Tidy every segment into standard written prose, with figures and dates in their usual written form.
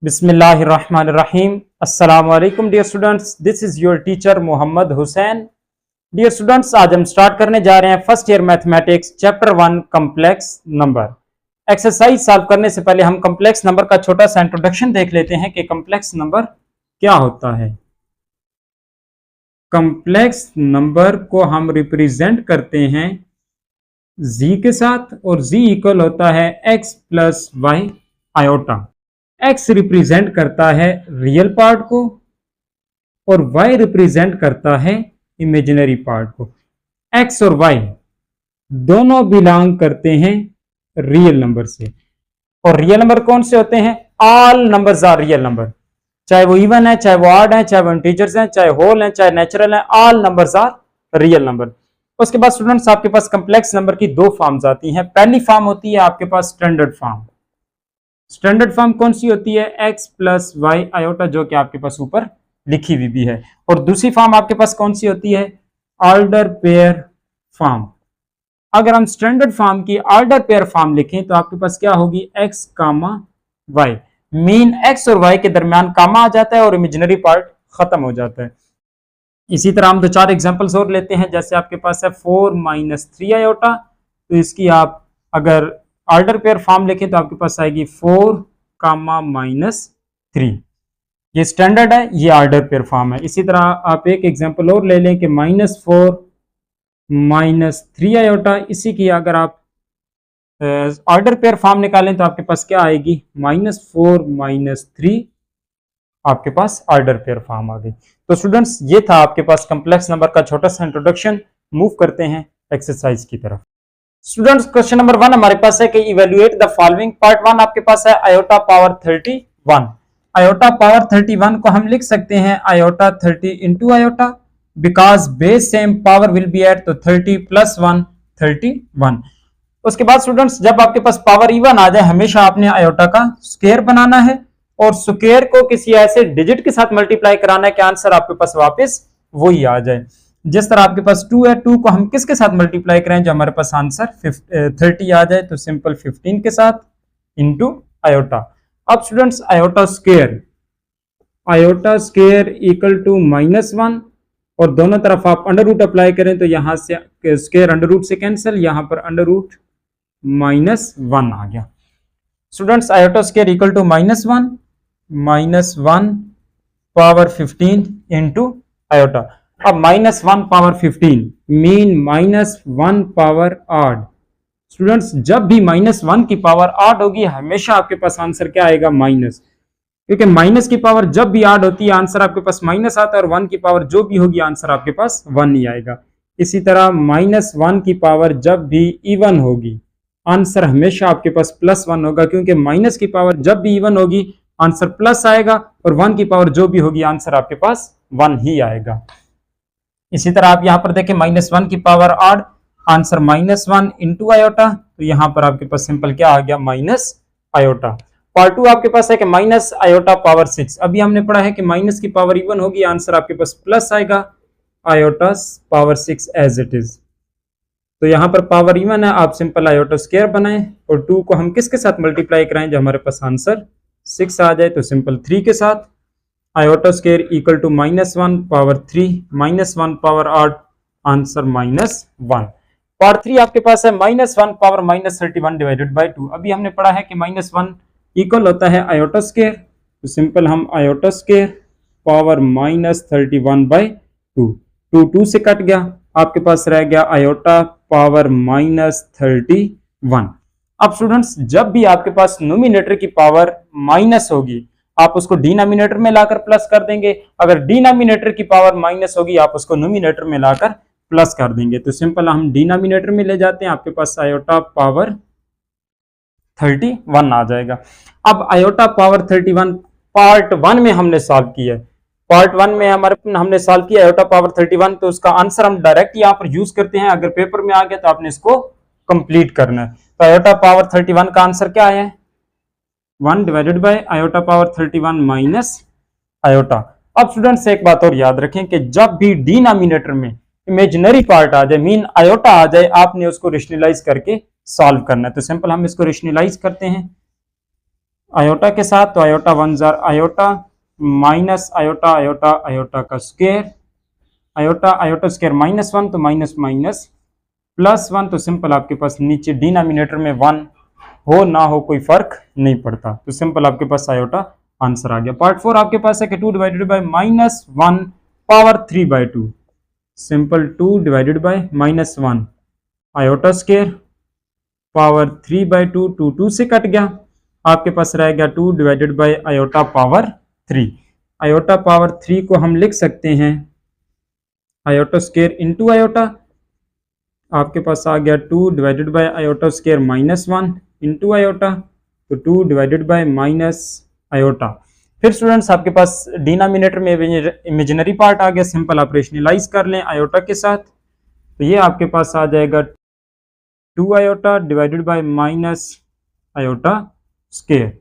बिस्मिल्लाहिर्रहमानिर्रहीम। अस्सलाम वालेकुम dear students, this is your teacher Mohammad Hussain. Dear students, आज हम स्टार्ट करने जा रहे हैं first year mathematics chapter 1 complex number. Exercise solve करने से पहले हम कॉम्प्लेक्स नंबर का छोटा सा इंट्रोडक्शन देख लेते हैं कि कॉम्प्लेक्स नंबर क्या होता है। कॉम्प्लेक्स नंबर को हम रिप्रेजेंट करते हैं z के साथ और z इक्वल होता है x plus y iota. x represent करता है रियल पार्ट को और y रिप्रेजेंट करता है इमेजिनरी पार्ट को। x और y दोनों बिलोंग करते हैं रियल नंबर से। और रियल नंबर कौन से होते हैं? All numbers are real number, चाहे वो इवन है, चाहे वो ऑड है, चाहे वो इंटीजर्स हैं, चाहे होल हैं, चाहे नेचुरल हैं, all numbers are real number. उसके बाद स्टूडेंट्स आपके पास कॉम्प्लेक्स नंबर की दो फॉर्म्स आती हैं। पहली फॉर्म होती है आपके पास स्टैंडर्ड फॉर्म। स्टैंडर्ड फॉर्म कौन सी होती है? x प्लस वाई आयोटा, जो कि आपके पास ऊपर लिखी हुई भी है। और दूसरी फॉर्म आपके पास कौन सी होती है? Order pair form. अगर हम स्टैंडर्ड फॉर्म की ऑर्डर पेयर फॉर्म लिखें तो आपके पास क्या होगी? x comma y, mean x और y के दरमियान कामा आ जाता है और इमेजिनरी पार्ट खत्म हो जाता है। इसी तरह हम दो चार एग्जांपल्स और लेते हैं। जैसे आपके पास है 4 माइनस 3 आयोटा, तो इसकी आप अगर ऑर्डर पेयर फॉर्म लिखें तो आपके पास आएगी 4 कामा माइनस 3। ये स्टैंडर्ड है, ये ऑर्डर पेयर फॉर्म है। इसी तरह आप एक एग्जांपल और ले लें कि -4 माइनस 3 आयोटा, इसी की अगर आप ऑर्डर पेयर फॉर्म निकालें तो आपके पास क्या आएगी? -4 माइनस 3 आपके पास ऑर्डर पेयर फॉर्म आ गई। तो स्टूडेंट्स, ये था आपके पास कॉम्प्लेक्स नंबर का छोटा सा इंट्रोडक्शन। मूव करते हैं एक्सरसाइज की तरफ। स्टूडेंट्स, क्वेश्चन नंबर 1 हमारे पास है कि इवेल्युएट द फॉलोइंग। पार्ट 1 आपके पास है आयोटा पावर 31। आयोटा पावर 31 को हम लिख सकते हैं iota 30 into iota, because base same power will be eight, तो 30 प्लस 1 31। उसके बाद स्टूडेंट्स, जब आपके पास पावर इवन आ जाए हमेशा आपने आयोटा का स्क्वायर बनाना है और स्क्वायर को किसी ऐसे डिजिट के साथ मल्टीप्लाई कराना है कि आंसर आपके पास वापस वही आ जाए। जिस तरह आपके पास 2 है, 2 को हम किसके साथ मल्टीप्लाई करें जो हमारे पास आंसर 30 आ जाए? तो सिंपल 15 के साथ इंटू आयोटा। अब students, iota square equal to -1 और दोनों तरफ आप अंडर रूट अप्लाई करें तो यहां से स्क्वायर अंडर रूट से कैंसिल, यहां पर अंडर रूट -1 आ गया। Students, iota square equal to -1 power 15 into iota. अब -1 power 15 mean -1 power odd. Students, जब भी -1 की पावर ऑड होगी हमेशा आपके पास आंसर क्या आएगा? माइनस, क्योंकि माइनस की पावर जब भी ऑड होती है आंसर आपके पास माइनस आता है और 1 की पावर जो भी होगी आंसर आपके पास 1 ही आएगा। इसी तरह -1 की पावर जब भी इवन होगी आंसर हमेशा आपके पास +1 होगा, क्योंकि माइनस की पावर जब भी इवन होगी आंसर प्लस आएगा और 1 की पावर जो भी होगी आंसर आपके पास 1 ही आएगा। इसी तरह आप यहां पर देखें -1 की power odd, answer -1 into iota, तो यहां पर आपके पास सिंपल क्या आ गया? Minus iota. पार्ट 2 आपके पास है कि माइनस आयोटा पावर 6। अभी हमने पढ़ा है कि माइनस की पावर इवन होगी आंसर आपके पास प्लस आएगा, iota power 6 as it is. तो यहां पर पावर इवन है, आप सिंपल आयोटा स्क्वायर बनाएं और 2 को हम किसके साथ मल्टीप्लाई कराएं जो हमारे पास आंसर 6 आ जाए? तो सिंपल 3 के साथ। Iota square equal to -1 power 3 -1 power odd, answer -1। Part 3 आपके पास है -1 पावर -31 डिवाइडेड बाय 2। अभी हमने पढ़ा है कि -1 इक्वल होता है आयोटा स्क्वायर, तो सिंपल हम आयोटा स्क्वायर पावर -31 बाय 2, 2 से कट गया, आपके पास रह गया आयोटा पावर -31। अब स्टूडेंट्स, जब भी आपके पास नोमिनेटर की पावर माइनस होगी आप उसको डिनोमिनेटर में लाकर प्लस कर देंगे, अगर डिनोमिनेटर की पावर माइनस होगी आप उसको नोमिनेटर में लाकर प्लस कर देंगे। तो सिंपल हम डिनोमिनेटर में ले जाते हैं, आपके पास आयोटा पावर 31 आ जाएगा। अब आयोटा पावर 31 पार्ट 1 में हमने सॉल्व किया है। पार्ट 1 में हमने सॉल्व किया आयोटा पावर 31, तो उसका आंसर हम डायरेक्ट यहाँ पर यूज करते हैं। अगर पेपर में आ गया तो आपने इसको कंप्लीट करना है। तो आयोटा पावर 31 का आंसर क्या है? 1 divided bye iota power 31 minus iota. अब स्टूडेंट्स, एक बात और याद रखें कि जब भी डिनोमिनेटर में इमेजिनरी पार्ट आ जाए मीन आयोटा आ जाए, आपने उसको रेशनलाइज करके सॉल्व करना है। तो सिंपल हम इसको रेशनलाइज करते हैं। आयोटा के साथ, तो iota 1 jar iota minus iota iota iota का स्क्वायर, आयोटा आयोटा स्क्वायर -1 तो माइनस माइनस +1, तो सिंपल आपके पास नीचे डिनोमिनेटर में 1 हो ना हो कोई फर्क नहीं पड़ता, तो सिंपल आपके पास आयोटा आंसर आ गया। पार्ट 4 आपके पास है कि 2 divided by -1 power 3/2, simple 2 divided by -1 iota square power 3/2, 2 2 से कट गया, आपके पास रह गया 2 divided by iota power 3। Iota power 3 को हम लिख सकते हैं आयोटा स्क्वायर इंटू आयोटा, आपके पास आ गया 2 divided by iota square -1 into iota, तो 2 डिवाइडेड बाय माइनस आयोटा। फिर स्टूडेंट्स आपके पास डिनोमिनेटर में इमेजिनरी पार्ट आ गया, सिंपल ऑपरेशनलाइज कर लें आयोटा के साथ, तो ये आपके पास आ जाएगा 2 iota divided by minus iota square,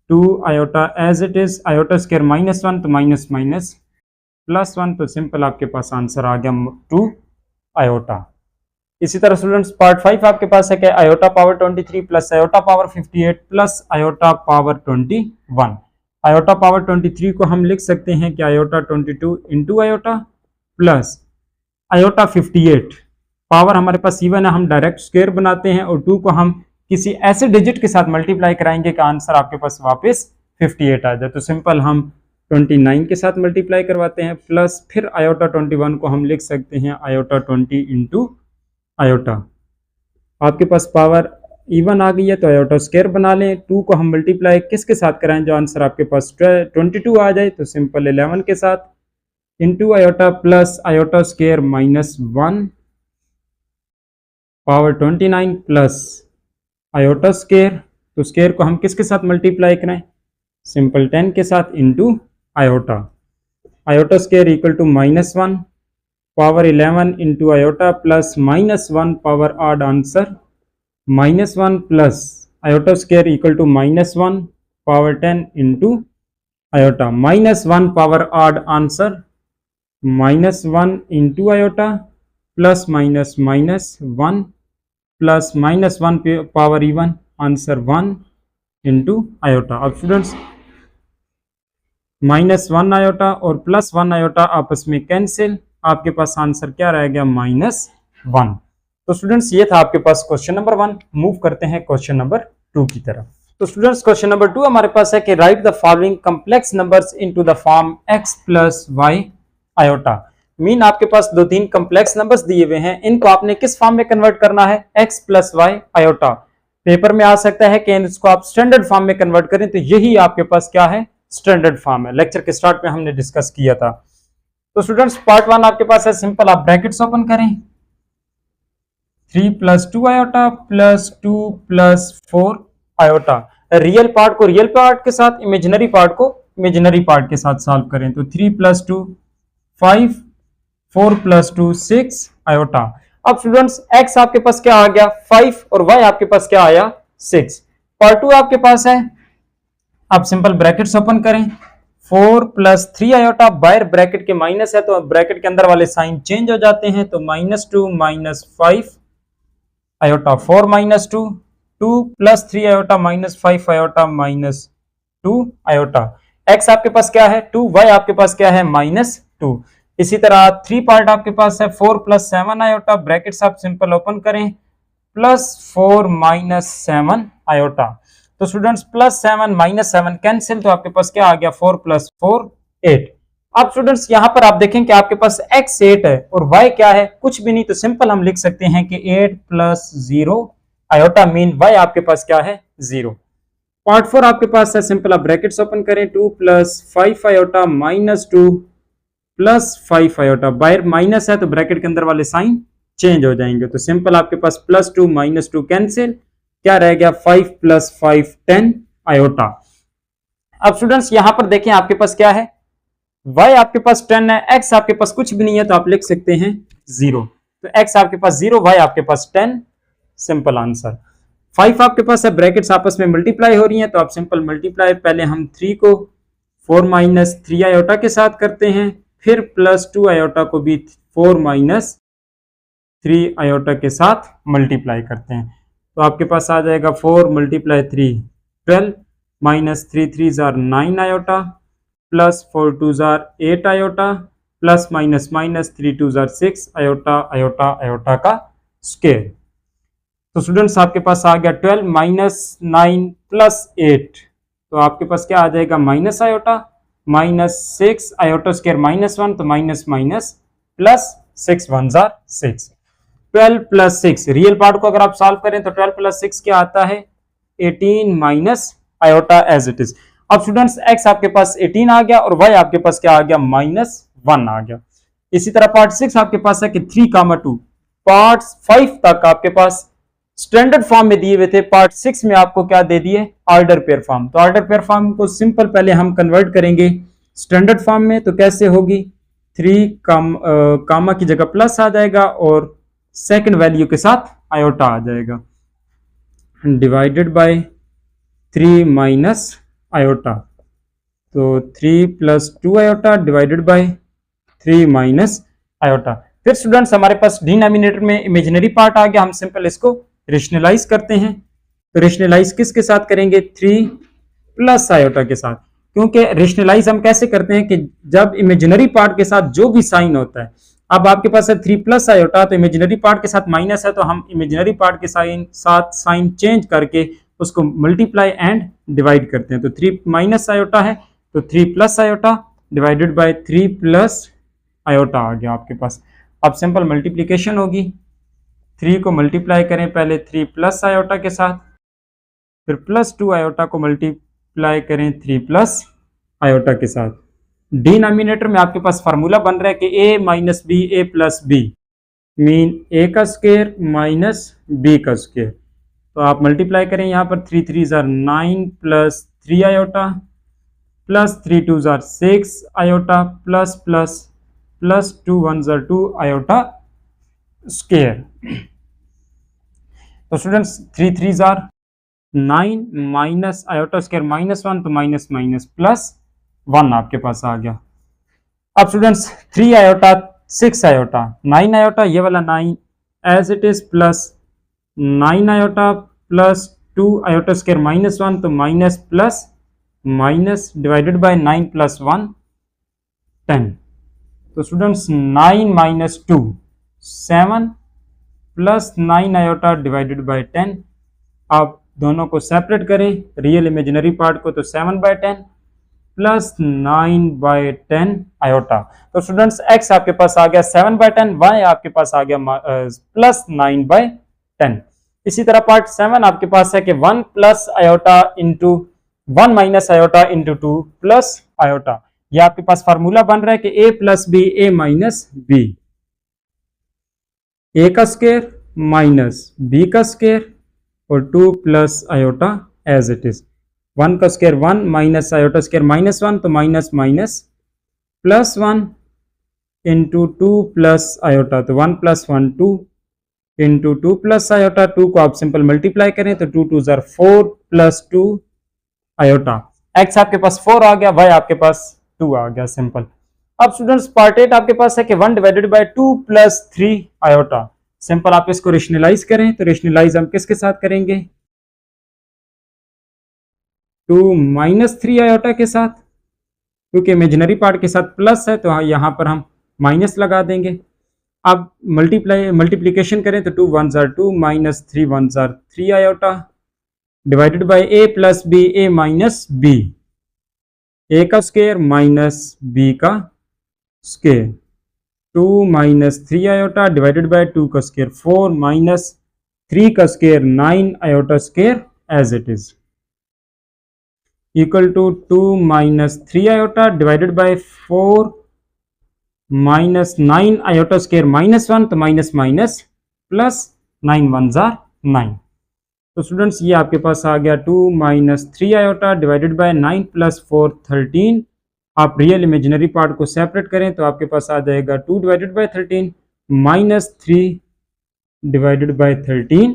2 iota as it is, iota square -1 तो माइनस माइनस +1, तो सिंपल आपके पास आंसर आ गया 2 आयोटा। इसी तरह स्टूडेंट्स पार्ट 5 आपके पास है कि iota power 23 plus iota power 58 plus iota power 21। Iota power 23 को हम लिख सकते हैं कि iota 22 into iota plus iota 58, power हमारे पास इवन है, हम डायरेक्ट स्क्वायर बनाते हैं, और 2 को हम किसी ऐसे डिजिट के साथ मल्टीप्लाई कराएंगे कि आंसर आपके पास वापस 58 आ जाए, तो सिंपल हम 29 के साथ मल्टीप्लाई करवाते हैं, प्लस फिर आयोटा 21 को हम लिख सकते हैं आयोटा 20 इंटू आयोटा, आपके पास पावर इवन आ गई है तो आयोटा स्क्वायर बना लें, 2 को हम मल्टीप्लाई किसके साथ कराएं जो आंसर आपके पास 22 आ जाए, तो सिंपल 11 के साथ into iota plus iota square -1 power 29 plus iota square, तो स्क्वायर को हम किसके साथ मल्टीप्लाई कराएं, सिंपल 10 के साथ into iota, iota square equal to -1 power 11 into iota plus -1 power odd answer -1 plus iota square equal to -1 power 10 into iota, -1 power odd answer -1 into iota plus minus -1 plus -1 power even answer 1 into iota. अब students -1 iota और +1 iota आपस में cancel, आपके पास answer क्या रह गया -1। तो students ये था आपके पास क्वेश्चन नंबर 1। मूव करते हैं क्वेश्चन नंबर 2 की तरफ। तो स्टूडेंट्स क्वेश्चन नंबर 2 हमारे पास है कि right the following complex numbers into the form x plus y iota. Mean आपके पास 2-3 कम्प्लेक्स नंबर्स दिए हुए हैं, इनको आपने किस फॉर्म में कन्वर्ट करना है, x plus y iota. Paper में आ सकता है कि इसको आप स्टैंडर्ड फॉर्म में कन्वर्ट करें, तो यही आपके पास क्या है, स्टैंडर्ड फॉर्म है। लेक्चर के स्टार्ट में हमने डिस्कस किया था। तो स्टूडेंट्स पार्ट 1 आपके पास है, सिंपल आप ब्रैकेट्स ओपन करें, 3 + 2 iota plus 2 + 4 iota. Real part को रियल पार्ट के साथ, इमेजिनरी पार्ट को इमेजिनरी पार्ट के साथ सॉल्व करें, तो 3 + 2 5, 4 + 2 6 आयोटा। अब स्टूडेंट्स x आपके पास क्या आ गया 5 और y आपके पास क्या आया 6। पार्ट 2 आपके पास है, आप सिंपल ब्रैकेट्स ओपन करें, 4 + 3 आयोटा, बाहर ब्रैकेट के माइनस है तो ब्रैकेट के अंदर वाले साइन चेंज हो जाते हैं, तो -2 - 5 iota 4 - 2, 2 + 3 iota -5 iota -2 iota. x आपके पास क्या है 2, y आपके पास क्या है -2। इसी तरह 3 पार्ट आपके पास है, 4 + 7 आयोटा, ब्रैकेट्स आप सिंपल ओपन करें, +4 - 7 आयोटा। तो स्टूडेंट्स +7 - 7 कैंसिल, तो आपके पास क्या आ गया 4 + 4 8। अब स्टूडेंट्स यहां पर आप देखें कि आपके पास x 8 है और y क्या है, कुछ भी नहीं, तो सिंपल हम लिख सकते हैं कि 8 + 0 आयोटा, मीन y आपके पास क्या है 0। पार्ट 4 आपके पास है, सिंपल आप ब्रैकेट्स ओपन करें, 2 + 5 आयोटा -2 + 5 आयोटा, बाहर माइनस है तो ब्रैकेट के अंदर वाले साइन चेंज हो जाएंगे, तो सिंपल आपके पास +2 - 2 कैंसिल, क्या रह गया 5 + 5 10 आयोटा। अब स्टूडेंट्स यहां पर देखें आपके पास क्या है, y आपके पास 10 है, x आपके पास कुछ भी नहीं है तो आप लिख सकते हैं 0, तो x आपके पास 0, y आपके पास 10, सिंपल आंसर। 5 आपके पास है, ब्रैकेट्स आपस में मल्टीप्लाई हो रही हैं तो आप सिंपल मल्टीप्लाई, पहले हम 3 को 4 - 3 आयोटा के साथ करते हैं, फिर +2 आयोटा को भी 4 - 3 आयोटा के साथ मल्टीप्लाई करते हैं, तो आपके पास आ जाएगा 4 × 3 12, माइनस 3 3 जार 9 iota plus 4 2 jar 8 iota plus minus minus 3 2 जार 6 आयोटा आयोटा आयोटा का स्क्वायर। तो स्टूडेंट्स आपके पास आ गया 12 माइनस 9 प्लस 8, तो आपके पास क्या आ जाएगा minus iota minus 6 iota square minus 1, तो minus minus plus 6 1 jar 6। 12 plus 6 real part को अगर आप सॉल्व करें तो 12 प्लस 6 क्या आता है 18 minus iota as it is. अब स्टूडेंट्स x आपके पास 18 आ गया और y आपके पास क्या आ गया माइनस 1 आ गया। इसी तरह पार्ट 6 आपके पास है कि 3, 2 पार्ट 5 तक आपके पास स्टैंडर्ड फॉर्म में दिए हुए थे, पार्ट 6 में आपको क्या दे दिए ऑर्डर पेयर फॉर्म। तो ऑर्डर पेयर फॉर्म को सिंपल पहले हम कन्वर्ट करेंगे स्टैंडर्ड फॉर्म में, तो कैसे होगी 3 कामा की जगह प्लस आ जाएगा और सेकंड वैल्यू के साथ आयोटा आ जाएगा डिवाइडेड बाय 3 माइनस आयोटा, तो 3 plus 2 iota divided by 3 minus iota. फिर स्टूडेंट्स हमारे पास डिनोमिनेटर में इमेजिनरी पार्ट आ गया, हम सिंपल इसको रेशनलाइज करते हैं। तो रेशनलाइज किसके साथ करेंगे 3 प्लस आयोटा के साथ, क्योंकि रेशनलाइज हम कैसे करते हैं कि जब इमेजिनरी पार्ट के साथ जो भी साइन होता है, अब आपके पास है 3 प्लस आयोटा तो इमेजिनरी पार्ट के साथ माइनस है, तो हम इमेजिनरी पार्ट के साथ साइन चेंज करके उसको मल्टीप्लाई एंड डिवाइड करते हैं। तो 3 माइनस आयोटा है तो 3 plus iota divided by 3 plus iota आ गया आपके पास। अब सिंपल मल्टीप्लिकेशन होगी, 3 को मल्टीप्लाई करें पहले 3 प्लस आयोटा के साथ, फिर प्लस 2 आयोटा को मल्टीप्लाई करें 3 प्लस आयोटा के साथ। डिनोमिनेटर में आपके पास फार्मूला बन रहा है कि a minus B A plus B mean a का स्क्वायर माइनस b का स्क्वायर। तो आप मल्टीप्लाई करें यहाँ पर 3 3 जार 9 प्लस 3 आयोटा प्लस 3 2 जार 6 आयोटा प्लस प्लस प्लस 2 1 जार 2 आयोटा स्क्वायर। तो स्टूडेंट्स 3 3 जार 9 माइनस आयोटा स्क्वायर माइनस 1, तो माइनस माइनस प्लस 1 आपके पास आ गया। अब स्टूडेंट्स 3 आयोटा 6 आयोटा 9 आयोटा ये वाला 9 as it is plus 9 iota plus 2 iota square minus 1, तो minus plus minus divided by 9 plus 1 10। तो students 9 minus 2 7 plus 9 iota divided by 10। आप दोनों को सेपरेट करें रियल इमेजिनरी पार्ट को, तो 7 बाय 10 प्लस 9 बाय 10 आयोटा। तो स्टूडेंट्स x आपके पास आ गया 7 बाय 10, y आपके पास आ गया प्लस 9 बाय 10। इसी तरह पार्ट 7 आपके पास है कि 1 plus iota into 1 minus iota into 2 plus iota. ये आपके पास फार्मूला बन रहा है कि a plus B A minus B, A का स्क्वायर माइनस बी का स्क्वायर और 2 plus iota as it is. 1 का square 1 minus iota square minus 1, तो minus minus plus 1 into 2 plus iota, तो 1 प्लस 1 2 इंटू 2 प्लस आयोटा। 2 को आप simple multiply करें तो 2 2 जार 4 प्लस 2 आयोटा। x आपके पास 4 आ गया, y आपके पास 2 आ गया सिंपल। अब स्टूडेंट्स पार्ट 8 आपके पास है कि 1 divided by 2 plus 3 iota. Simple आप इसको रेशनलाइज करें, तो रेशनलाइज हम किसके साथ करेंगे 2 माइनस 3 आयोटा के साथ, क्योंकि इमेजिनरी पार्ट के साथ प्लस है तो यहाँ पर हम माइनस लगा देंगे। अब मल्टीप्लीकेशन करें तो 2 1 जार 2 माइनस 3 1 जार 3 iota divided by a plus B A minus B, a का स्क्वायर माइनस b का square. 2 minus 3 iota divided by 2 का स्क्वायर 4 माइनस 3 का square 9 iota square as it is equal to 2 minus 3 iota divided by 4 minus 9 iota square minus 1, तो minus minus plus 9 1 jar 9। तो students ये आपके पास आ गया 2 minus 3 iota divided by 9 plus 4 13। आप रियल इमेजिनरी पार्ट को सेपरेट करें तो आपके पास आ जाएगा 2 divided by 13 minus 3 divided by 13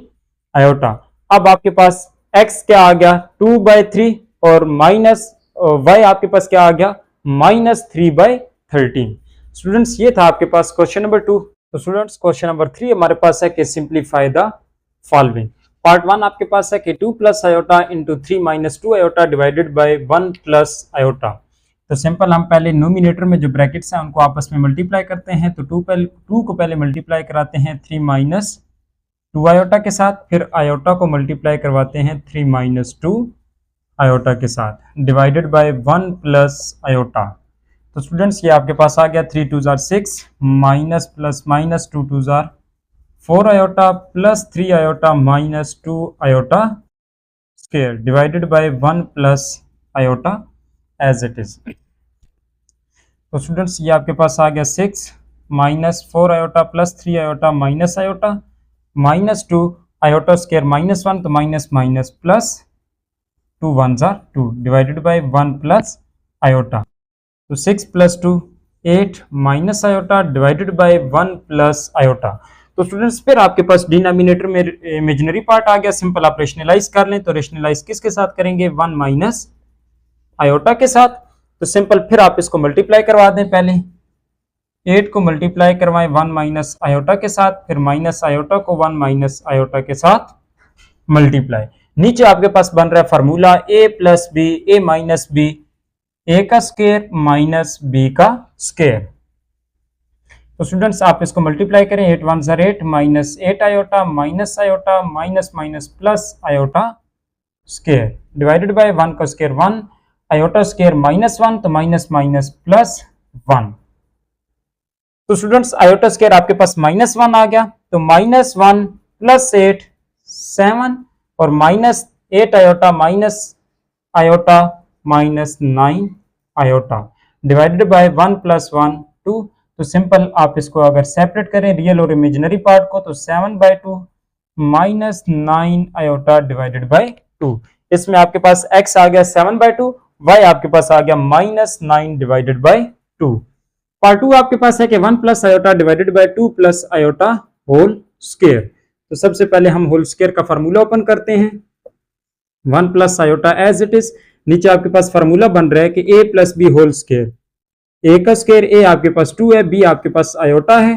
iota. अब आपके पास x क्या आ गया 2 बाय 3 और माइनस y आपके पास क्या आ गया माइनस 3 बाय 13। स्टूडेंट्स ये था आपके पास क्वेश्चन नंबर 2। तो स्टूडेंट्स क्वेश्चन नंबर 3 हमारे पास है कि सिंप्लीफाई द फॉलोइंग। पार्ट 1 आपके पास है कि 2 plus iota into 3 minus 2 iota divided by 1 plus iota. तो सिंपल हम पहले नोमिनेटर में जो ब्रैकेट्स हैं उनको आपस में मल्टीप्लाई करते हैं। तो 2 को पहले मल्टीप्लाई कराते हैं 3 माइनस 2 आयोटा के साथ, फिर आयोटा को मल्टीप्लाई करवाते हैं 3 माइनस 2 आयोटा के साथ डिवाइडेड बाय 1 प्लस आयोटा। तो स्टूडेंट्स ये आपके पास आ गया 3 2 जार 6 माइनस प्लस माइनस 2 2 जार 4 iota plus 3 iota minus 2 iota square divided by 1 plus iota as it is. तो स्टूडेंट्स ये आपके पास आ गया 6 minus 4 iota plus 3 iota minus iota minus 2 iota square minus 1, तो माइनस माइनस प्लस 2 1 जार 2 डिवाइडेड बाय 1 प्लस आयोटा। तो 6 plus 2 8 minus iota divided by 1 plus iota. तो स्टूडेंट्स फिर आपके पास डिनोमिनेटर में इमेजिनरी पार्ट आ गया, सिंपल आप रेशनलाइज कर लें। तो रेशनलाइज किसके साथ करेंगे? 1 माइनस आयोटा के साथ। तो सिंपल फिर आप इसको मल्टीप्लाई करवा दें, पहले 8 को मल्टीप्लाई करवाएं 1 माइनस आयोटा के साथ, फिर माइनस आयोटा को 1 माइनस आयोटा के साथ मल्टीप्लाई। नीचे आपके पास बन रहा है formula a plus B A minus B A का स्क्वायर माइनस बी का स्क्वायर। तो स्टूडेंट्स आप इसको मल्टीप्लाई करें, 8 1 जार 8 minus 8 iota minus iota minus minus plus iota square divided by 1 का स्क्वायर 1 आयोटा स्क्वायर माइनस 1, तो माइनस माइनस प्लस 1। तो स्टूडेंट्स आयोटा स्क्वायर आपके पास माइनस 1 आ गया, तो माइनस 1 प्लस 8 7 और minus 8 iota minus iota minus 9 iota divided by 1 plus 1 2। तो simple आप इसको अगर सेपरेट करें रियल और इमेजिनरी पार्ट को, तो 7/2 माइनस 9 आयोटा डिवाइडेड बाय 2। इसमें आपके पास x आ गया 7/2, y आपके पास आ गया माइनस 9 डिवाइडेड बाय 2। पार्ट 2 आपके पास है कि 1 plus iota divided by 2 plus iota whole square. तो सबसे पहले हम होल स्क्वायर का फार्मूला ओपन करते हैं, 1 plus iota as it is. नीचे आपके पास फार्मूला बन रहा है कि a plus B whole square, A का स्क्वायर ए आपके पास 2 है, बी आपके पास आयोटा है,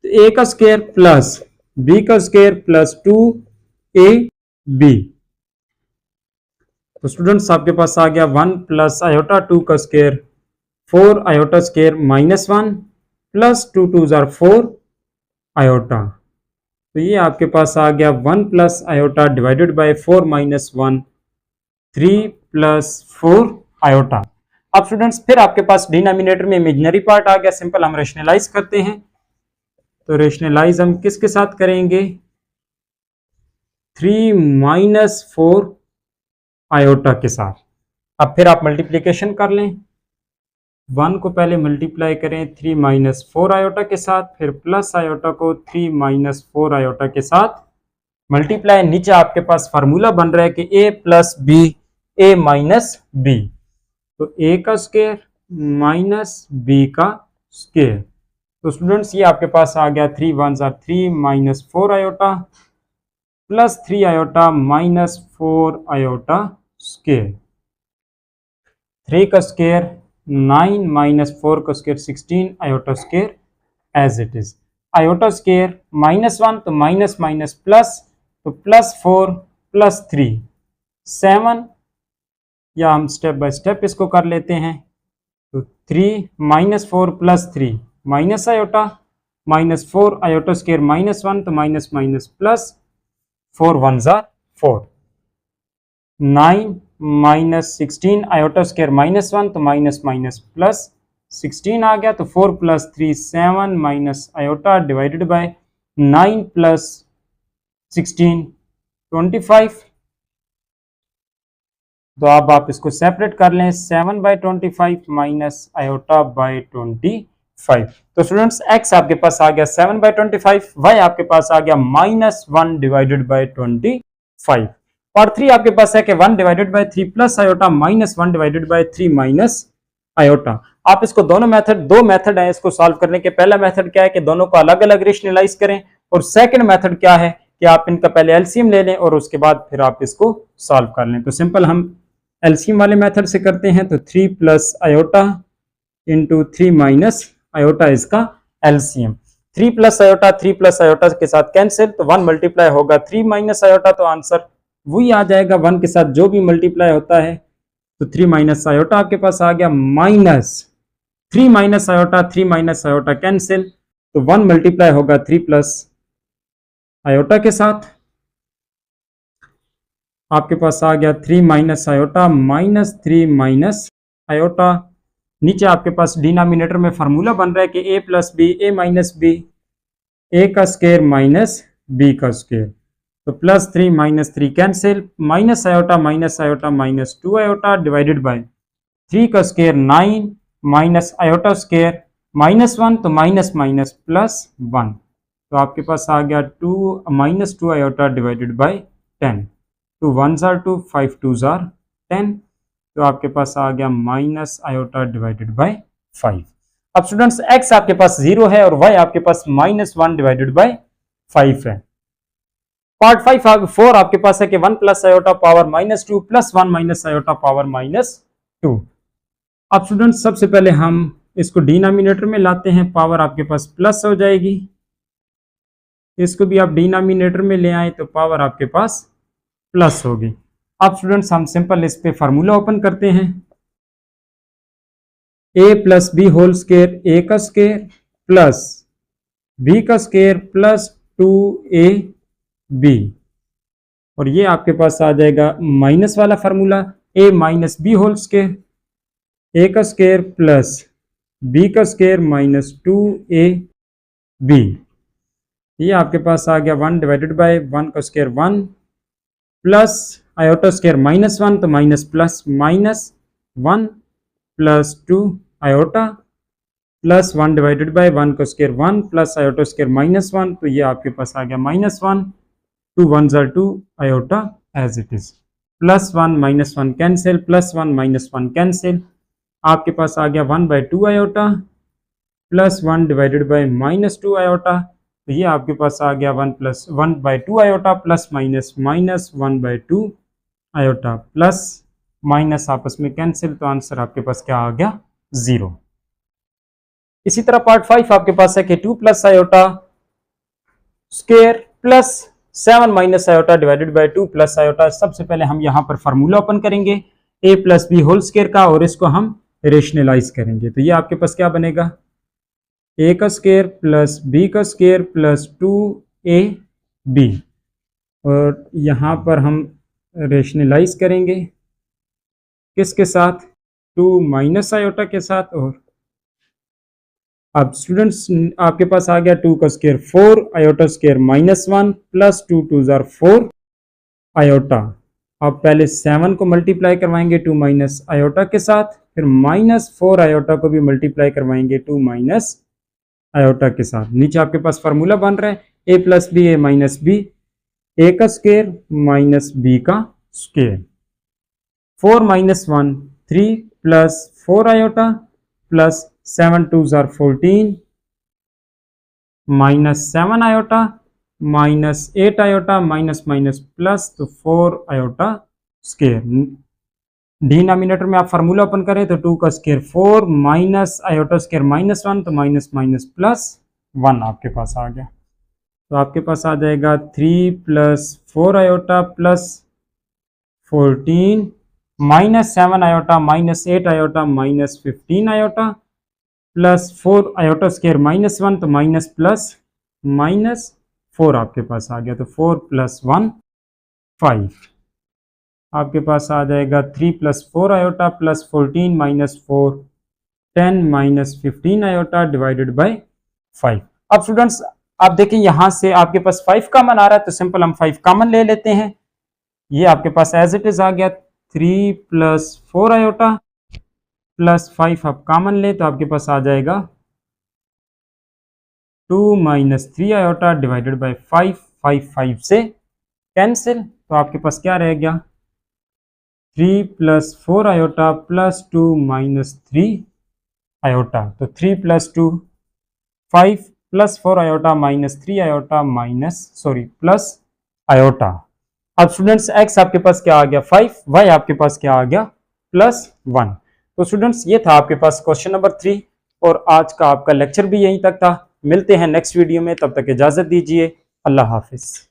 ए का स्क्वायर प्लस बी का स्क्वायर प्लस 2 ए बी। तो स्टूडेंट्स आपके पास आ गया 1 प्लस आयोटा 2 का square 4 iota square minus 1 plus 2 2 जार 4 आयोटा। तो ये आपके पास आ गया 1 plus iota divided by 4 minus 1 3 plus 4 iota. अब स्टूडेंट्स फिर आपके पास डिनोमिनेटर में इमेजिनरी पार्ट आ गया, सिंपल हम रेशनलाइज करते हैं। तो रेशनलाइज हम किसके साथ करेंगे? 3 माइनस 4 आयोटा के साथ। अब फिर आप मल्टीप्लिकेशन कर लें, 1 को पहले मल्टीप्लाई करें 3 माइनस 4 आयोटा के साथ, फिर प्लस आयोटा को 3 माइनस 4 आयोटा के साथ मल्टीप्लाई। नीचे आपके पास फार्मूला बन रहा है कि a plus B A minus B, तो a का स्क्वायर माइनस b का स्क्वायर। तो स्टूडेंट्स ये आपके पास आ गया 3 1 जार 3 minus 4 iota plus 3 iota minus 4 iota square. 3 का स्क्वायर 9 माइनस 4 का square 16 iota square as it is. Iota square minus 1, तो माइनस माइनस प्लस, तो प्लस 4 प्लस 3 7, या हम स्टेप बाय स्टेप इसको कर लेते हैं। तो 3 minus 4 plus 3 minus iota minus 4 iota square minus 1, तो minus minus plus 4 1 jar 4 9 minus 16 iota square minus 1, तो माइनस माइनस प्लस 16 आ गया, तो 4 plus 3 7 minus iota divided by 9 plus 16 25। तो अब आप इसको सेपरेट कर लें, 7/25 माइनस आयोटा बाय 25। तो स्टूडेंट्स x आपके पास आ गया 7/25, y आपके पास आ गया माइनस 1 डिवाइडेड बाय 25। पार्ट 3 आपके पास है कि 1 divided by 3 plus iota minus 1 divided by 3 minus iota. आप इसको दो मेथड है इसको सॉल्व करने के। पहला मेथड क्या है कि दोनों को अलग अलग रेशनलाइज करें, और सेकंड मेथड क्या है कि आप इनका पहले एलसीएम ले लें और उसके बाद फिर आप इसको सॉल्व कर लें। तो सिंपल हम एलसीएम वाले मेथड से करते हैं। तो 3 plus iota into 3 minus iota इसका LCM. 3 plus iota 3 plus iota के साथ कैंसिल, तो 1 मल्टीप्लाई होगा 3 माइनस आयोटा, तो आंसर वही आ जाएगा 1 के साथ जो भी मल्टीप्लाई होता है। तो 3 माइनस आयोटा आपके पास आ गया minus 3 minus iota 3 minus iota cancel, तो 1 मल्टीप्लाई होगा 3 प्लस आयोटा के साथ। आपके पास आ गया 3 minus iota minus 3 minus iota. नीचे आपके पास डिनोमिनेटर में फार्मूला बन रहा है कि a plus B A minus B, A का स्क्वायर माइनस बी का स्क्वायर, तो plus 3 minus 3 cancel, minus iota minus 2 iota divided by 3 का square 9 minus iota square minus 1, तो माइनस माइनस प्लस 1, तो आपके पास आ गया 2 minus 2 iota divided by 10, 2 1s are 2 5 2s are 10, तो आपके पास आ गया माइनस आयोटा डिवाइडेड बाय 5। अब स्टूडेंट्स x आपके पास 0 है और y आपके पास माइनस 1 डिवाइडेड बाय 5 है। पार्ट 4 आपके पास है कि 1 plus iota power minus 2 plus 1 minus iota power minus 2। अब स्टूडेंट्स सबसे पहले हम इसको डिनोमिनेटर में लाते हैं, पावर आपके पास प्लस हो जाएगी, इसको भी आप डिनोमिनेटर में ले आए तो पावर आपके पास प्लस होगी। अब स्टूडेंट्स हम सिंपल इस पे फार्मूला ओपन करते हैं, a plus B whole square A का स्क्वायर प्लस बी का स्क्वायर प्लस 2a b, और ये आपके पास आ जाएगा माइनस वाला formula a minus B whole square A का स्क्वायर प्लस बी का स्क्वायर माइनस 2ab, ये आपके पास आ गया 1 डिवाइडेड बाय 1 का square 1 plus iota square minus 1, तो minus plus minus 1 plus 2 iota plus 1 divided by 1 का square 1 plus iota square minus 1, तो ये आपके पास आ गया minus 1, 2 1s are 2 iota as it is, plus 1 minus 1 cancel, plus 1 minus 1 cancel, आपके पास आ गया 1 by 2 iota plus 1 divided by minus 2 iota, तो ये आपके पास आ गया 1 plus 1 by 2 iota plus minus minus 1 by 2 iota, plus minus आपस में कैंसिल, तो आंसर आपके पास क्या आ गया 0। इसी तरह पार्ट 5 आपके पास है कि 2 plus iota square plus 7 minus iota divided by 2 plus iota. सबसे पहले हम यहाँ पर फार्मूला ओपन करेंगे a plus B whole square का, और इसको हम रेशनलाइज करेंगे, तो ये आपके पास क्या बनेगा a का स्क्वायर प्लस b का स्क्वायर प्लस 2ab, और यहाँ पर हम रेशनलाइज करेंगे किसके साथ 2 माइनस आयोटा के साथ, और अब स्टूडेंट्स आपके पास आ गया 2 का square 4 iota square minus 1 plus 2 2s are 4 iota. अब पहले 7 को मल्टीप्लाई करवाएंगे 2 माइनस आयोटा के साथ, फिर माइनस 4 आयोटा को भी मल्टीप्लाई करवाएंगे 2 माइनस आयोटा के साथ। नीचे आपके पास फार्मूला बन रहा है a plus B A minus B, A का स्क्वायर माइनस बी का square, 4 minus 1 3 plus 4 iota plus 7 2s are 14 minus 7 iota minus 8 iota minus minus plus, तो 4 आयोटा स्क्वायर। डिनोमिनेटर में आप फार्मूला ओपन करें तो 2 का square 4 minus iota square minus 1, तो minus minus plus 1 आपके पास आ गया, तो आपके पास आ जाएगा 3 plus 4 iota plus 14 minus 7 iota minus 8 iota minus 15 iota plus 4 iota square minus 1, तो माइनस प्लस माइनस 4 आपके पास आ गया, तो 4 प्लस 1 5, आपके पास आ जाएगा 3 plus 4 iota plus 14 minus 4 10 minus 15 iota divided bye 5। अब स्टूडेंट्स आप देखें यहाँ से आपके पास 5 कॉमन आ रहा है, तो सिंपल हम 5 कॉमन ले लेते हैं, ये आपके पास एज इट इज आ गया 3 प्लस 4 आयोटा प्लस 5 आप कॉमन ले तो आपके पास आ जाएगा 2 माइनस 3 आयोटा डिवाइडेड बाय 5, 5 से कैंसिल, तो आपके पास क्या रह गया 3 plus 4 iota plus 2 minus 3 iota, तो 3 plus 2 5 plus 4 iota minus 3 iota plus iota. अब स्टूडेंट्स x आपके पास क्या आ गया 5, y आपके पास क्या आ गया प्लस 1। तो स्टूडेंट्स ये था आपके पास क्वेश्चन नंबर 3 और आज का आपका लेक्चर भी यहीं तक था। मिलते हैं नेक्स्ट वीडियो में, तब तक इजाज़त दीजिए। अल्लाह हाफिज़।